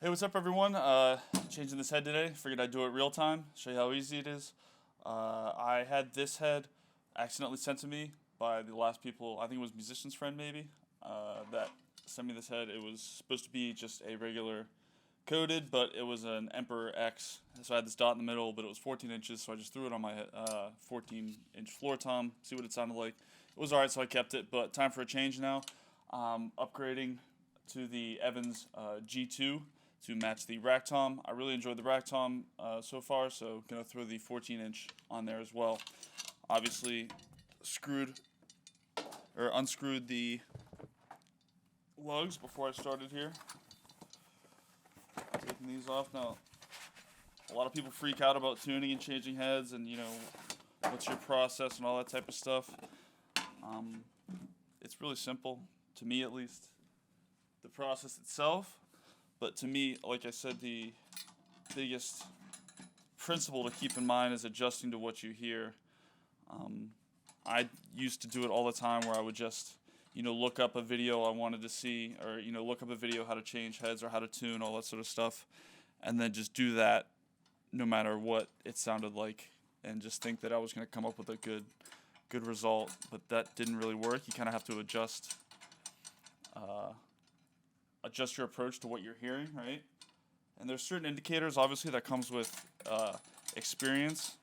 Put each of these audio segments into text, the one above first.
Hey, what's up, everyone? Changing this head today. Figured I'd do it real time, show you how easy it is. I had this head accidentally sent to me by the last people, I think it was Musician's Friend maybe, that sent me this head. It was supposed to be just a regular coated, but it was an Emperor X. So I had this dot in the middle, but it was 14 inches, so I just threw it on my 14-inch floor tom, see what it sounded like. It was alright, so I kept it, but time for a change now. Upgrading to the Evans G2 to match the rack tom. I really enjoyed the rack tom so far, so gonna throw the 14-inch on there as well. Obviously, unscrewed the lugs before I started here. Taking these off now. A lot of people freak out about tuning and changing heads, and what's your process and all that type of stuff. It's really simple, to me at least. The process itself. But to me, like I said, the biggest principle to keep in mind is adjusting to what you hear. I used to do it all the time where I would just, look up a video I wanted to see, or, look up a video how to change heads or how to tune, all that sort of stuff, and then just do that no matter what it sounded like, and just think that I was going to come up with a good result. But that didn't really work. You kind of have to adjust your approach to what you're hearing, right? And there's certain indicators, obviously, that comes with experience.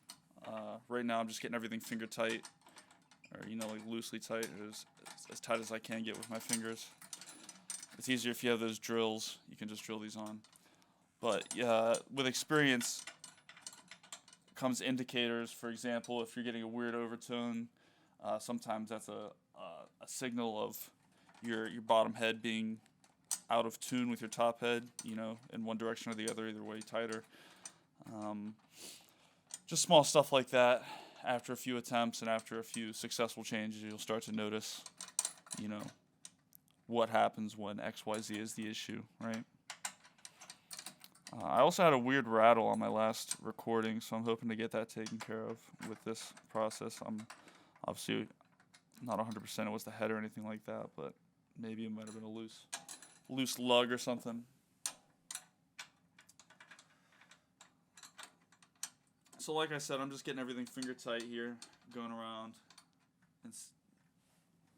Right now, I'm just getting everything finger tight, or like loosely tight, or as tight as I can get with my fingers. It's easier if you have those drills. You can just drill these on. But with experience comes indicators. For example, if you're getting a weird overtone, sometimes that's a signal of your bottom head being out of tune with your top head, in one direction or the other, either way tighter. Just small stuff like that. After a few attempts and after a few successful changes, you'll start to notice, what happens when XYZ is the issue, right? I also had a weird rattle on my last recording, so I'm hoping to get that taken care of with this process. I'm obviously not 100% it was the head or anything like that, but maybe it might have been a loose lug or something. So like I said, I'm just getting everything finger tight here, going around and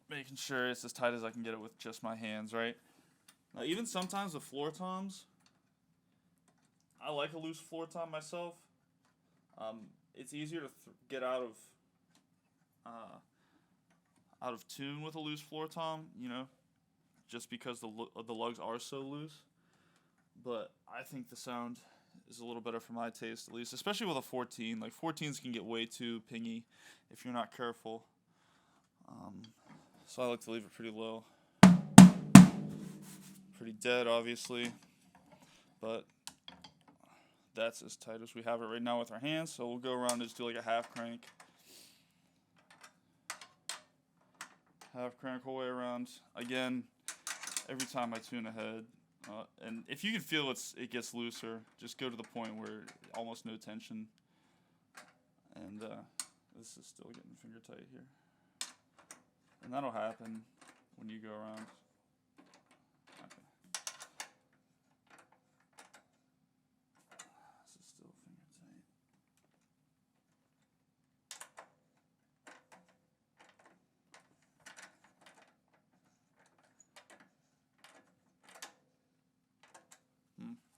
making sure it's as tight as I can get it with just my hands, right? Now, even sometimes with floor toms, I like a loose floor tom myself. It's easier to get out of tune with a loose floor tom, just because the lugs are so loose. But I think the sound is a little better for my taste, at least, especially with a 14. Like 14s can get way too pingy if you're not careful. So I like to leave it pretty low, pretty dead, obviously. But that's as tight as we have it right now with our hands. So we'll go around and just do like a half crank. Half crank whole way around. Again, every time I tune a head. And if you can feel it gets looser, just go to the point where almost no tension. And this is still getting finger tight here. And that'll happen when you go around. Okay. This is still finger tight.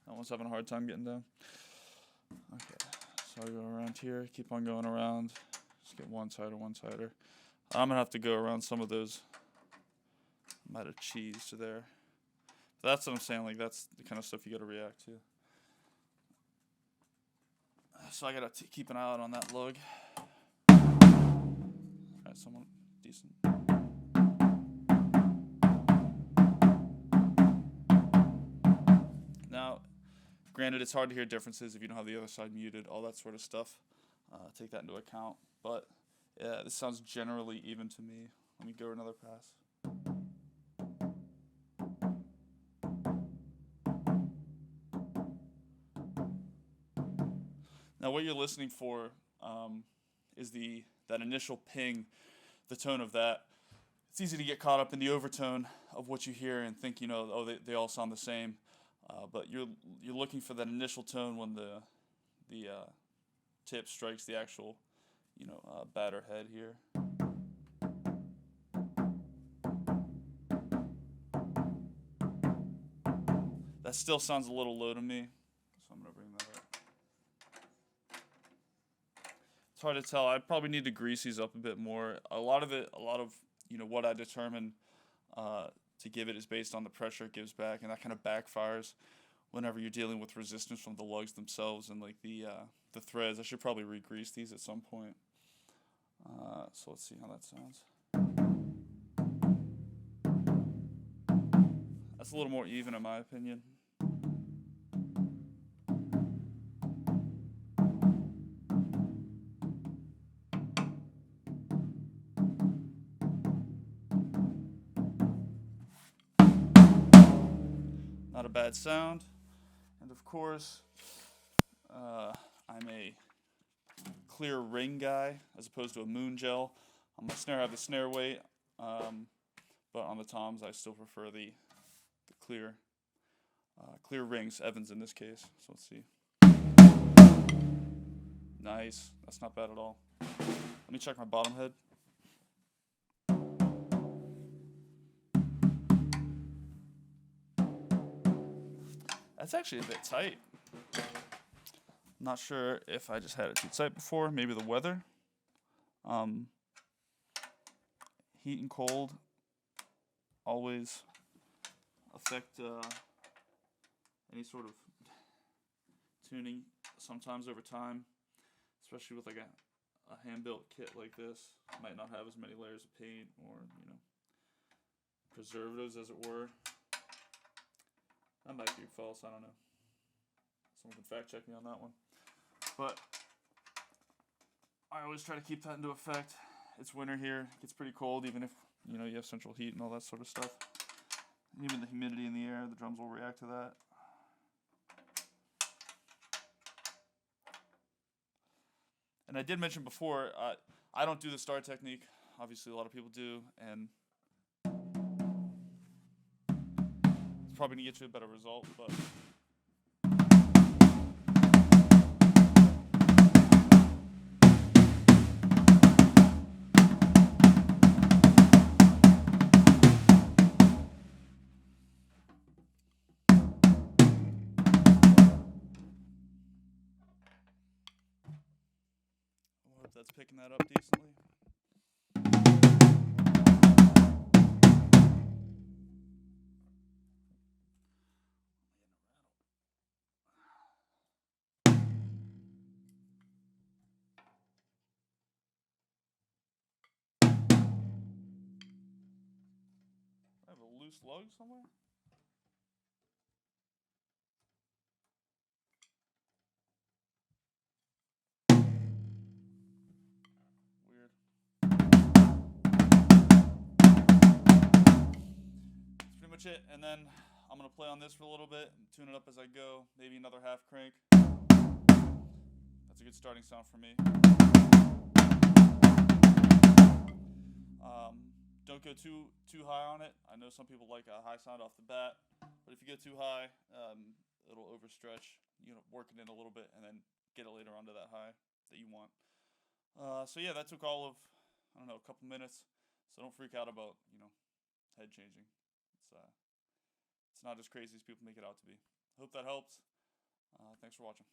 Almost having a hard time getting down. Okay, so I go around here, keep on going around. Just get one tighter. I'm gonna have to go around some of those. Might have cheesed to there. But that's what I'm saying, like that's the kind of stuff you gotta react to. So I gotta keep an eye out on that lug. Alright, someone decent. Now, granted, it's hard to hear differences if you don't have the other side muted, all that sort of stuff. Take that into account. But yeah, this sounds generally even to me. Let me go another pass. Now, what you're listening for is that initial ping, the tone of that. It's easy to get caught up in the overtone of what you hear and think, oh, they all sound the same. But you're looking for that initial tone when the tip strikes the actual batter head here. That still sounds a little low to me, so I'm gonna bring that up. It's hard to tell. I probably need to grease these up a bit more. A lot of what I determine to give it is based on the pressure it gives back, and that kind of backfires whenever you're dealing with resistance from the lugs themselves and like the threads. I should probably re-grease these at some point. So let's see how that sounds. That's a little more even in my opinion. Not a bad sound. And of course, I'm a clear ring guy as opposed to a moon gel. On my snare I have the snare weight, but on the toms I still prefer the clear rings, Evans in this case. So let's see. Nice, that's not bad at all. Let me check my bottom head. That's actually a bit tight. I'm not sure if I just had it too tight before. Maybe the weather. Heat and cold always affect any sort of tuning sometimes over time, especially with like a hand-built kit like this. Might not have as many layers of paint or preservatives as it were. That might be false, I don't know. Someone can fact check me on that one. But I always try to keep that into effect. It's winter here, it gets pretty cold even if you have central heat and all that sort of stuff. And even the humidity in the air, the drums will react to that. And I did mention before, I don't do the star technique. Obviously a lot of people do, and it's probably going to get you a better result, but I hope that's picking that up decently. I have a loose lug somewhere? Weird. That's pretty much it. And then I'm going to play on this for a little bit and tune it up as I go. Maybe another half crank. That's a good starting sound for me. Don't go too high on it. I know some people like a high sound off the bat, but if you go too high, it'll overstretch. Work it in a little bit and then get it later onto that high that you want. So yeah, that took all of a couple minutes. So don't freak out about head changing. It's not as crazy as people make it out to be. Hope that helps. Thanks for watching.